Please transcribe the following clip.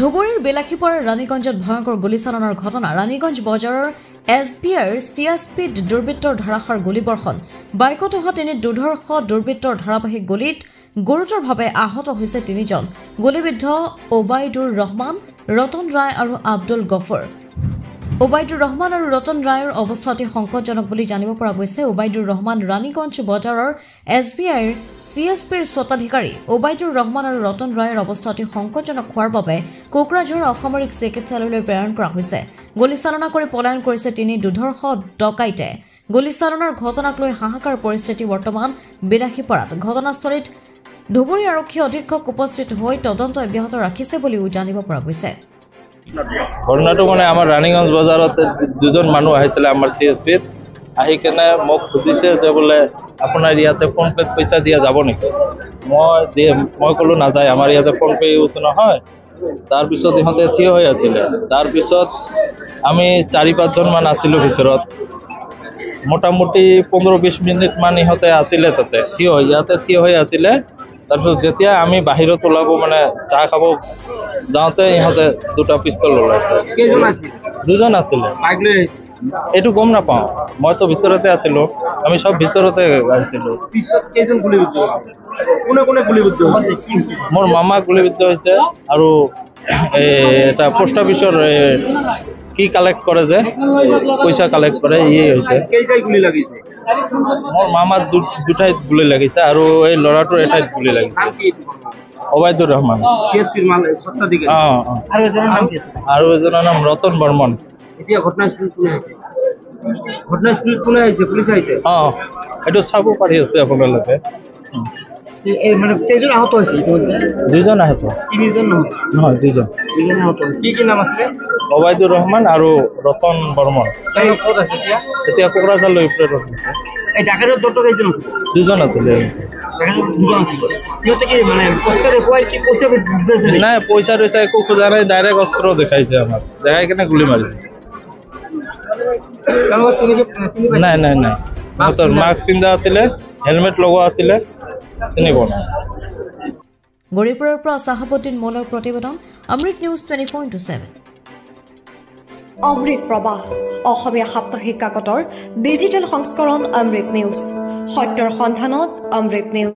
ধুবুৰীৰ বিলাসীপাৰাৰ ৰাণীগঞ্জত ভয়ংকৰ গুলীচালনাৰ ঘটনা ৰাণীগঞ্জ বজাৰৰ SBR CSP দুৰ্বৃত্তৰ ধাৰাসাৰ গুলীবৰ্ষণ বাইকত অহা তিনি দুৰ্ধৰ্ষ দুৰ্বৃত্তৰ ধাৰাবাহিক গুলীত গুৰুতৰভাৱে আহত হৈছে তিনিজন গুলীবিদ্ধ ওবাইদুৰ ৰহমান ৰতন ৰায় আৰু আব্দুল গফৰ ওবাইদুৰ ৰহমান আৰু ৰতন ৰায়ৰ অৱস্থা অতি সংকটজনক বুলি জানিব পৰা গৈছে ওবাইদুৰ ৰহমান ৰাণীগঞ্জ বজাৰৰ SBR CSPৰ স্বত্বাধিকাৰী ওবাইদুৰ ৰহমান আৰু ৰতন ৰায়ৰ অৱস্থা অতি সংকটজনক হোৱাৰ বাবে কোকৰাঝাৰ অসামৰিক চিকিৎসালয়লৈ প্ৰেৰণ কৰা হৈছে গুলীচালনা কৰি পলায়ন কৰিছে তিনি দুৰ্ধৰ্ষ ডকাইতে গুলীচালনাৰ ঘটনাক লৈ হাহাকাৰ পৰিস্থিতি বৰ্তমান বিলাসীপাৰাত ঘটনাস্থলীত ধুবুৰী আৰক্ষী অধীক্ষক উপস্থিত হৈ তদন্ত অব্যাহত ৰাখিছে বুলিও জানিব পৰা গৈছে ঘটনাটো মানে আমাৰ ৰাণীগঞ্জ বজাৰত দুজন মানুহ আহিছিলে আমাৰ CSPত আহি কেনে মোক সুধিছে যে বোলে আপোনাৰ ইয়াতে ফোন পেত পইচা দিয়া যাব নেকি মই ক'লো নাযায় আমাৰ ইয়াতে ফোন পে ইউজ নহয় তাৰপিছত ইহঁতে থিয় হৈ আছিলে তাৰপিছত আমি 4-5জন মান আছিলোঁ ভিতৰত মোটামুটি 15-20 মিনিট মান ইহঁতে আছিলে তাতে থিয় হৈ আছিলে তাৰপিছত যেতিয়া আমি বাহিৰত ওলাব মানে চাহ খাব যাওঁতে ইহঁতে দুটা পিস্তল ওলাইছে দুজন আছিলে এইটো গম নাপাওঁ মইতো ভিতৰতে আছিলোঁ আমি সব ভিতৰতে আহিছিলোঁ মোৰ মামা গুলীবিদ্ধ হৈছে আৰু এটা পোষ্ট অফিচৰ কি কালেক্ট কৰে যে পইচা কালেক্ট কৰে ইয়ে হৈছে মোৰ মামাৰ দুটাইত গুলি লাগিছে আৰু এই ল'ৰাটোৰ এটাইত গুলি লাগিছে ওবাইদুৰ ৰহমান আৰু এজনৰ নাম ৰতন বৰ্মন এইটো চাব পাৰি আছে আপোনালোকে দুজন আহত নহয় দুজন ওবাইদুৰ ৰহমান আৰু ৰতন বৰ্মন এতিয়া কোকৰাঝাৰলৈ প্ৰেৰণ হৈছে দুজন আছিলে নাই পইচা টইচা একো খোজা নাই ডাইৰেক্ট অস্ত্ৰ দেখাইছে আমাক দেখাই কেনে গুলি মাৰিছে নাই নাই নাই মাস্ক পিন্ধা আছিলে হেলমেট লগোৱা আছিলে চিনি পোৱা নাই গৰিপুৰৰ পৰা চাহাবুদ্দিন মৌলৰ প্ৰতিবেদন অমৃত নিউজ 24/7 অমৃত প্ৰবাহ অসমীয়া সাপ্তাহিক কাকতৰ ডিজিটেল সংস্কৰণ অমৃত নিউজ সত্যৰ সন্ধানত অমৃত নিউজ